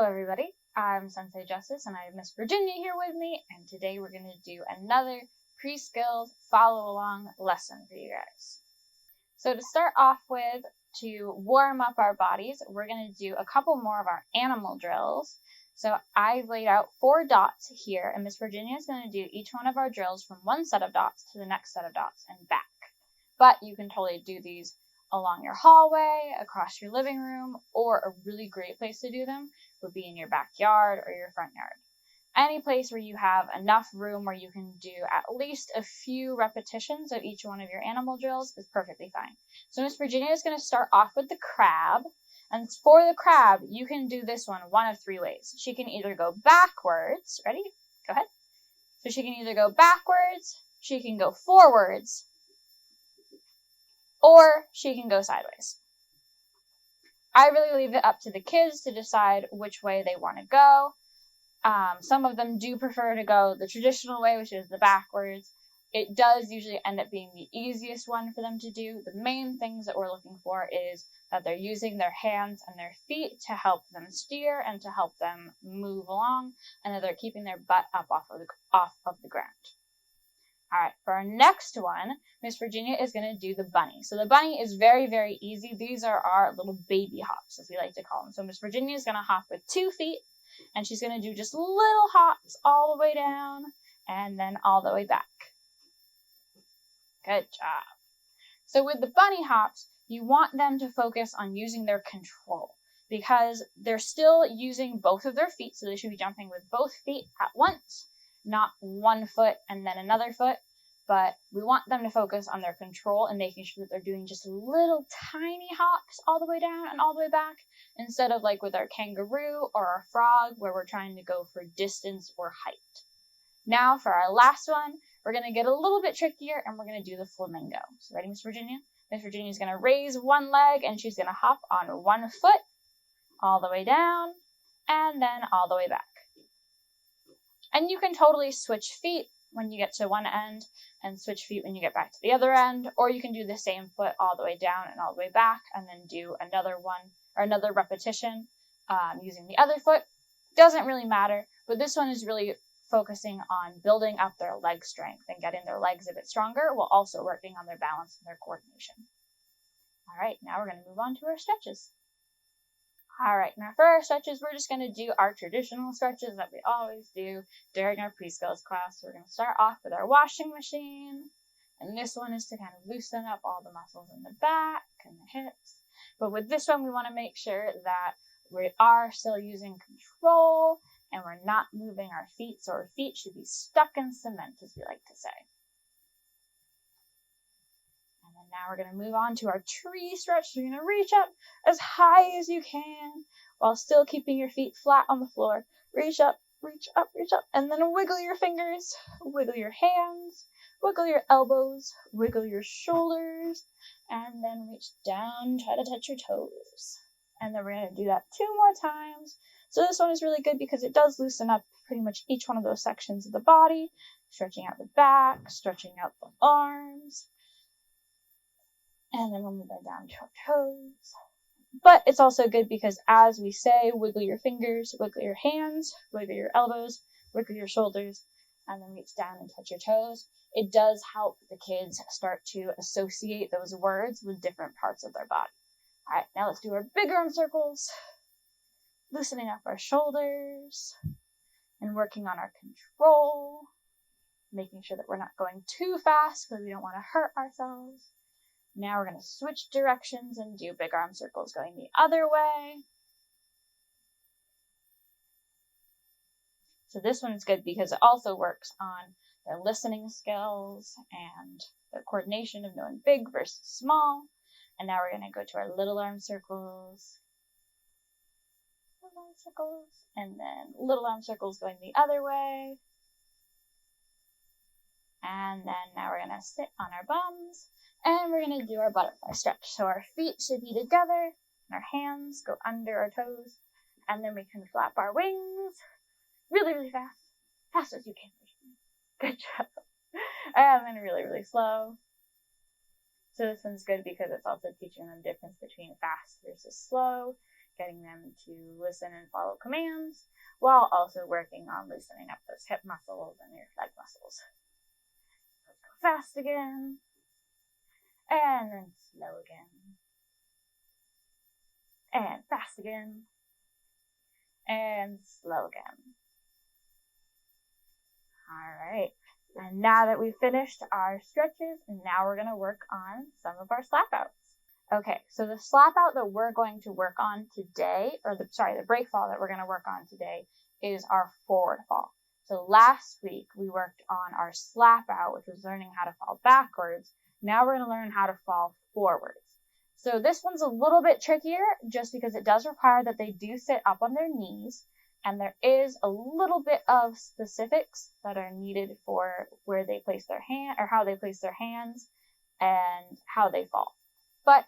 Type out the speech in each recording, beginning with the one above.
Hello everybody, I'm Sensei Justis and I have Miss Virginia here with me, and today we're going to do another pre-Skillz follow along lesson for you guys. So to start off with, to warm up our bodies, we're going to do a couple more of our animal drills. So I've laid out 4 dots here, and Miss Virginia is going to do each one of our drills from one set of dots to the next set of dots and back. But you can totally do these along your hallway, across your living room, or a really great place to do them would be in your backyard or your front yard. Any place where you have enough room where you can do at least a few repetitions of each one of your animal drills is perfectly fine. So Miss Virginia is going to start off with the crab. And for the crab, you can do this one of 3 ways. She can either go backwards. Ready? Go ahead. So she can either go backwards, she can go forwards, or she can go sideways. I really leave it up to the kids to decide which way they want to go. Some of them do prefer to go the traditional way, which is the backwards. It does usually end up being the easiest one for them to do. The main things that we're looking for is that they're using their hands and their feet to help them steer and to help them move along, and that they're keeping their butt up off of the ground. All right, for our next one, Miss Virginia is going to do the bunny. So the bunny is very, very easy. These are our little baby hops, as we like to call them. So Miss Virginia is going to hop with 2 feet, and she's going to do just little hops all the way down and then all the way back. Good job. So with the bunny hops, you want them to focus on using their control because they're still using both of their feet, so they should be jumping with both feet at once, not one foot and then another foot, but we want them to focus on their control and making sure that they're doing just little tiny hops all the way down and all the way back, instead of like with our kangaroo or our frog where we're trying to go for distance or height. Now for our last one, we're going to get a little bit trickier and we're going to do the flamingo. So ready, Miss Virginia? Miss Virginia is going to raise one leg and she's going to hop on one foot all the way down and then all the way back. And you can totally switch feet when you get to one end and switch feet when you get back to the other end, or you can do the same foot all the way down and all the way back and then do another one or another repetition using the other foot. Doesn't really matter, but this one is really focusing on building up their leg strength and getting their legs a bit stronger while also working on their balance and their coordination. All right, now we're going to move on to our stretches. All right, now for our stretches, we're just going to do our traditional stretches that we always do during our pre-Skillz class. So we're going to start off with our washing machine. And this one is to kind of loosen up all the muscles in the back and the hips. But with this one, we want to make sure that we are still using control and we're not moving our feet. So our feet should be stuck in cement, as we like to say. And now we're going to move on to our tree stretch. So you're going to reach up as high as you can while still keeping your feet flat on the floor. Reach up, reach up, reach up, and then wiggle your fingers, wiggle your hands, wiggle your elbows, wiggle your shoulders, and then reach down, try to touch your toes. And then we're going to do that 2 more times. So this one is really good because it does loosen up pretty much each one of those sections of the body, stretching out the back, stretching out the arms. And then we'll move that down to our toes. But it's also good because, as we say, wiggle your fingers, wiggle your hands, wiggle your elbows, wiggle your shoulders, and then reach down and touch your toes. It does help the kids start to associate those words with different parts of their body. All right, now let's do our big arm circles, loosening up our shoulders and working on our control, making sure that we're not going too fast because we don't want to hurt ourselves. Now we're going to switch directions and do big arm circles going the other way. So this one is good because it also works on their listening skills and their coordination of knowing big versus small. And now we're going to go to our little arm circles. Little arm circles. And then little arm circles going the other way. And then now we're going to sit on our bums. And we're going to do our butterfly stretch. So our feet should be together, and our hands go under our toes, and then we can flap our wings really, really fast. Fast as you can. Good job. And then really, really slow. So this one's good because it's also teaching them the difference between fast versus slow. getting them to listen and follow commands, while also working on loosening up those hip muscles and your leg muscles. Let's go fast again, and then slow again, and fast again, and slow again. Alright, and now that we've finished our stretches, now we're going to work on some of our slap outs. Okay, so the slap out that we're going to work on today, the break fall that we're going to work on today is our forward fall. So last week we worked on our slap out, which was learning how to fall backwards. Now we're going to learn how to fall forwards. So this one's a little bit trickier just because it does require that they do sit up on their knees, and there is a little bit of specifics that are needed for where they place their hand, or how they place their hands and how they fall. But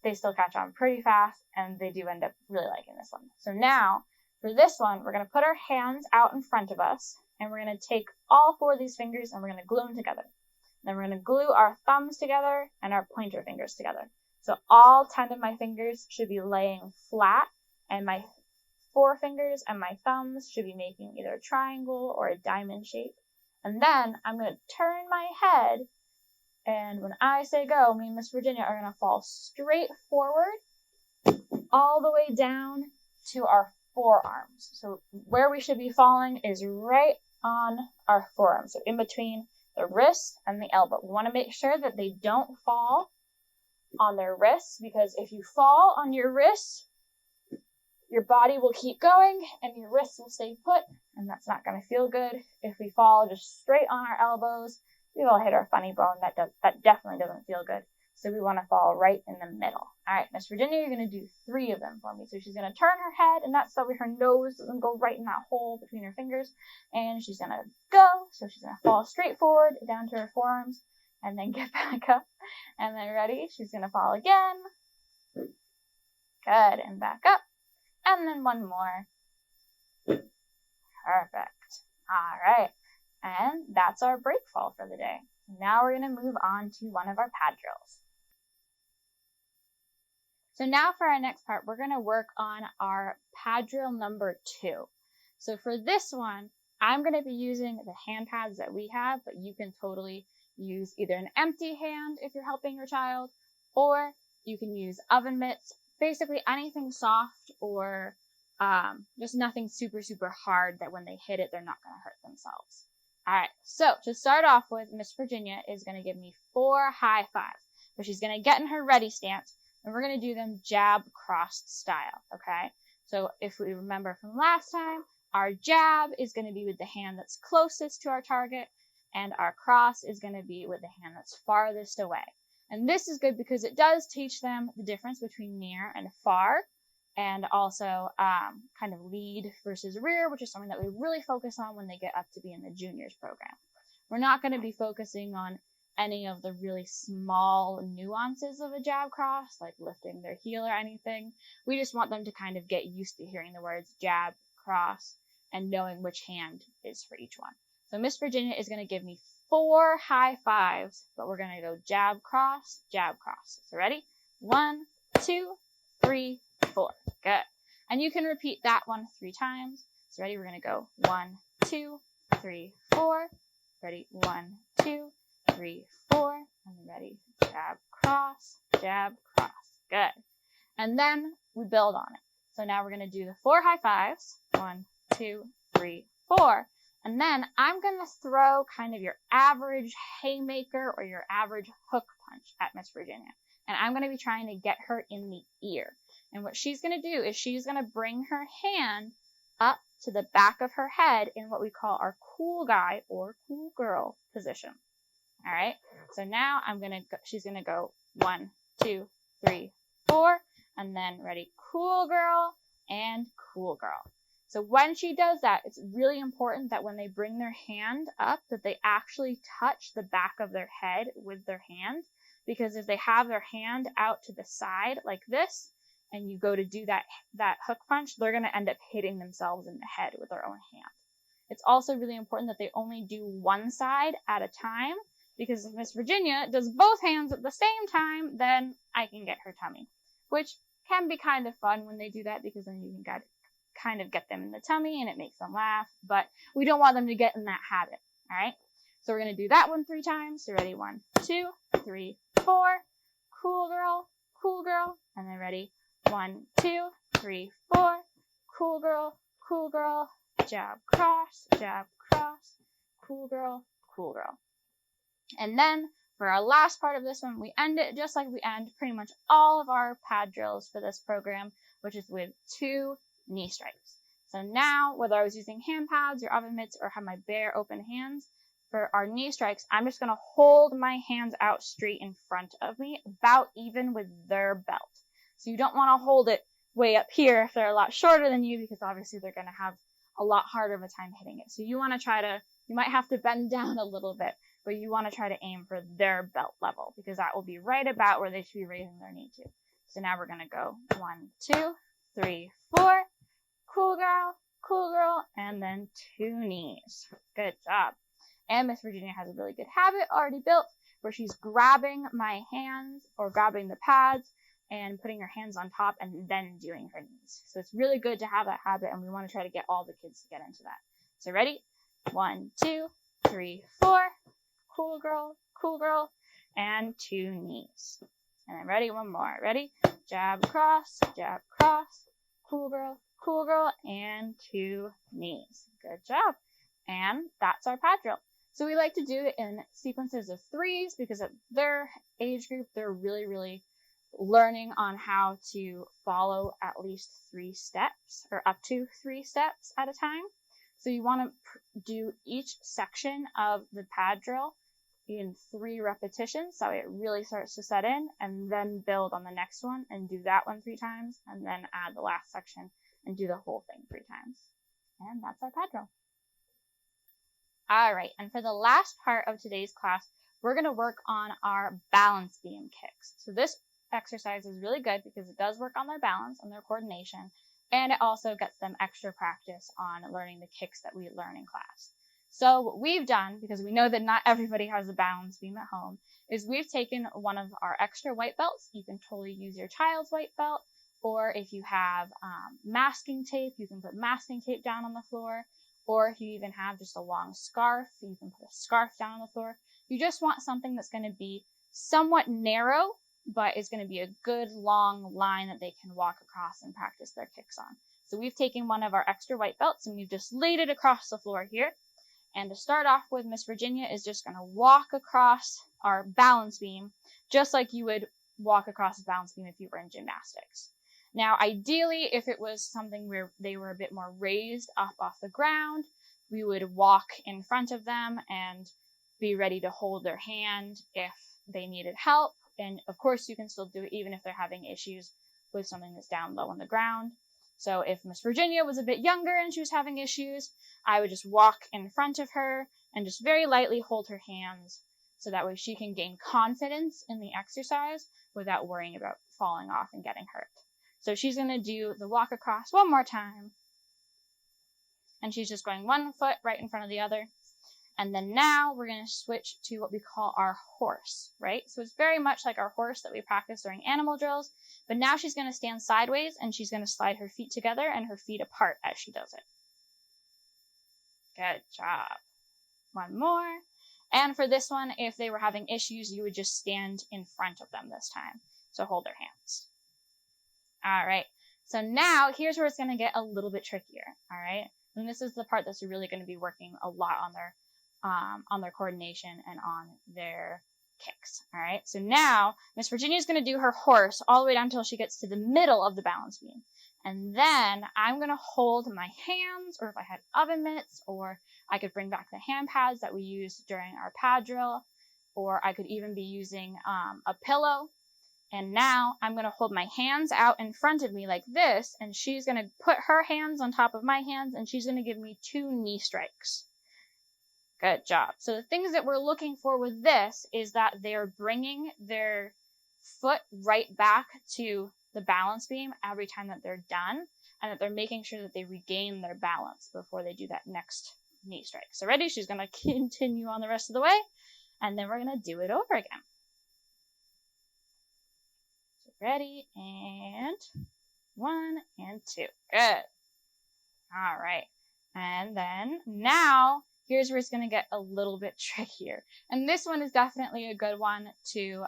they still catch on pretty fast, and they do end up really liking this one. So now, for this one, we're going to put our hands out in front of us, and we're going to take all 4 of these fingers, and we're going to glue them together. Then we're going to glue our thumbs together and our pointer fingers together. So all 10 of my fingers should be laying flat, and my 4 fingers and my thumbs should be making either a triangle or a diamond shape. And then I'm going to turn my head, and when I say go, me and Miss Virginia are going to fall straight forward all the way down to our forearms. So where we should be falling is right on our forearms, so in between the wrist and the elbow. We want to make sure that they don't fall on their wrists, because if you fall on your wrists, your body will keep going and your wrists will stay put, and that's not going to feel good. If we fall just straight on our elbows, we will hit our funny bone. That definitely doesn't feel good. So we want to fall right in the middle. All right, Miss Virginia, you're going to do 3 of them for me. So she's going to turn her head, and that's so her nose doesn't go right in that hole between her fingers. And she's going to go. So she's going to fall straight forward down to her forearms, and then get back up. And then ready, she's going to fall again. Good, and back up. And then one more. Perfect. All right. And that's our break fall for the day. Now we're going to move on to one of our pad drills. So now for our next part, we're going to work on our pad drill number 2. So for this one, I'm going to be using the hand pads that we have, but you can totally use either an empty hand if you're helping your child, or you can use oven mitts, basically anything soft or just nothing super, super hard that when they hit it, they're not going to hurt themselves. All right, so to start off with, Miss Virginia is going to give me 4 high fives. So she's going to get in her ready stance, and we're going to do them jab cross style, okay? So if we remember from last time, our jab is going to be with the hand that's closest to our target, and our cross is going to be with the hand that's farthest away. And this is good because it does teach them the difference between near and far, and also kind of lead versus rear, which is something that we really focus on when they get up to be in the juniors program. We're not going to be focusing on any of the really small nuances of a jab cross, like lifting their heel or anything. We just want them to kind of get used to hearing the words jab, cross, and knowing which hand is for each one. So Miss Virginia is going to give me 4 high fives, but we're going to go jab, cross, jab, cross. So ready? 1, 2, 3, 4. Good. And you can repeat that one 3 times. So ready? We're going to go 1, 2, 3, 4. Ready? 1, 2, 3, 4. And then ready? Jab, cross, jab, cross. Good. And then we build on it. So now we're going to do the 4 high fives. 1, 2, 3, 4. And then I'm going to throw kind of your average haymaker or your average hook punch at Miss Virginia. And I'm going to be trying to get her in the ear. And what she's going to do is she's going to bring her hand up to the back of her head in what we call our cool guy or cool girl position. All right. So now she's going to go 1, 2, 3, 4. And then ready, cool girl and cool girl. So when she does that, it's really important that when they bring their hand up, that they actually touch the back of their head with their hand. Because if they have their hand out to the side like this, and you go to do that hook punch, they're going to end up hitting themselves in the head with their own hand. It's also really important that they only do one side at a time, because if Miss Virginia does both hands at the same time, then I can get her tummy, which can be kind of fun when they do that because then you can kind of get them in the tummy and it makes them laugh, but we don't want them to get in that habit. All right. So we're going to do that one 3 times. So ready? 1, 2, 3, 4. Cool girl. And then ready? 1, 2, 3, 4. Cool girl. Jab, cross. Cool girl. And then for our last part of this one, we end it just like we end pretty much all of our pad drills for this program, which is with 2 knee strikes. So now, whether I was using hand pads or oven mitts or have my bare open hands, for our knee strikes, I'm just going to hold my hands out straight in front of me, about even with their belt. So you don't want to hold it way up here if they're a lot shorter than you, because obviously they're going to have a lot harder of a time hitting it. So you want to you might have to bend down a little bit, but you want to try to aim for their belt level, because that will be right about where they should be raising their knee to. So now we're going to go 1, 2, 3, 4. Cool girl, and then 2 knees. Good job. And Miss Virginia has a really good habit already built where she's grabbing my hands or grabbing the pads and putting her hands on top and then doing her knees. So it's really good to have that habit, and we want to try to get all the kids to get into that. So ready? 1, 2, 3, 4. Cool girl, and 2 knees. And then ready? One more. Ready? Jab, cross. Cool girl, and 2 knees. Good job. And that's our pad drill. So we like to do it in sequences of 3s because at their age group, they're really, really learning on how to follow at least 3 steps or up to 3 steps at a time. So you want to do each section of the pad drill in 3 repetitions. So it really starts to set in, and then build on the next one and do that one 3 times, and then add the last section and do the whole thing 3 times. And that's our pad drill. All right, and for the last part of today's class, we're going to work on our balance beam kicks. So this exercise is really good because it does work on their balance and their coordination, and it also gets them extra practice on learning the kicks that we learn in class. So what we've done, because we know that not everybody has a balance beam at home, is we've taken one of our extra white belts. You can totally use your child's white belt, or if you have masking tape, you can put masking tape down on the floor. Or if you even have just a long scarf, you can put a scarf down on the floor. You just want something that's going to be somewhat narrow, but is going to be a good long line that they can walk across and practice their kicks on. So we've taken one of our extra white belts and we've just laid it across the floor here. And to start off with, Miss Virginia is just going to walk across our balance beam, just like you would walk across a balance beam if you were in gymnastics. Now, ideally, if it was something where they were a bit more raised up off the ground, we would walk in front of them and be ready to hold their hand if they needed help. And of course, you can still do it even if they're having issues with something that's down low on the ground. So if Miss Virginia was a bit younger and she was having issues, I would just walk in front of her and just very lightly hold her hands so that way she can gain confidence in the exercise without worrying about falling off and getting hurt. So she's going to do the walk across one more time. And she's just going one foot right in front of the other. And then now we're going to switch to what we call our horse, right? So it's very much like our horse that we practice during animal drills. But now she's going to stand sideways and she's going to slide her feet together and her feet apart as she does it. Good job. One more. And for this one, if they were having issues, you would just stand in front of them this time. So hold their hands. All right, so now here's where it's going to get a little bit trickier, all right? And this is the part that's really going to be working a lot on their coordination and on their kicks, all right? So now Miss Virginia is going to do her horse all the way down until she gets to the middle of the balance beam. And then I'm going to hold my hands, or if I had oven mitts, or I could bring back the hand pads that we used during our pad drill, or I could even be using a pillow. And now I'm going to hold my hands out in front of me like this, and she's going to put her hands on top of my hands, and she's going to give me 2 knee strikes. Good job. So the things that we're looking for with this is that they're bringing their foot right back to the balance beam every time that they're done, and that they're making sure that they regain their balance before they do that next knee strike. So ready? She's going to continue on the rest of the way, and then we're going to do it over again. Ready, and 1 and 2. Good. All right. And then now, here's where it's going to get a little bit trickier. And this one is definitely a good one to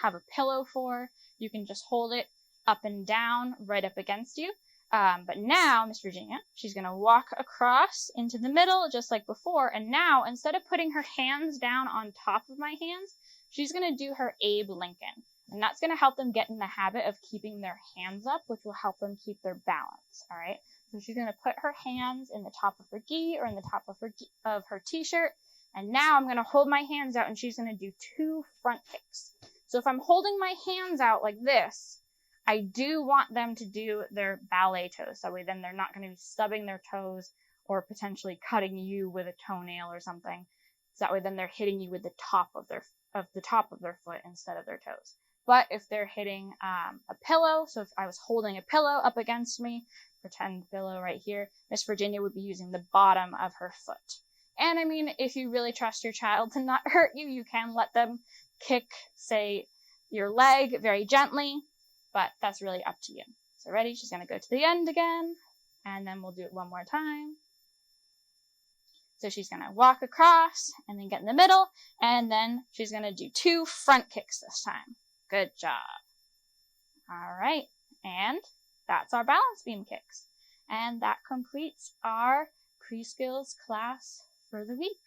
have a pillow for. You can just hold it up and down right up against you. But now, Miss Virginia, she's going to walk across into the middle just like before. And now, instead of putting her hands down on top of my hands, she's going to do her Abe Lincoln. And that's going to help them get in the habit of keeping their hands up, which will help them keep their balance. All right. So she's going to put her hands in the top of her gi or in the top of her t-shirt. And now I'm going to hold my hands out and she's going to do 2 front kicks. So if I'm holding my hands out like this, I do want them to do their ballet toes. That way then they're not going to be stubbing their toes or potentially cutting you with a toenail or something. So that way then they're hitting you with the top of their foot instead of their toes. But if they're hitting a pillow, so if I was holding a pillow up against me, pretend pillow right here, Miss Virginia would be using the bottom of her foot. And I mean, if you really trust your child to not hurt you, you can let them kick, say, your leg very gently, but that's really up to you. So ready? She's going to go to the end again, and then we'll do it one more time. So she's going to walk across and then get in the middle, and then she's going to do 2 front kicks this time. Good job. All right, and that's our balance beam kicks. And that completes our pre-skills class for the week.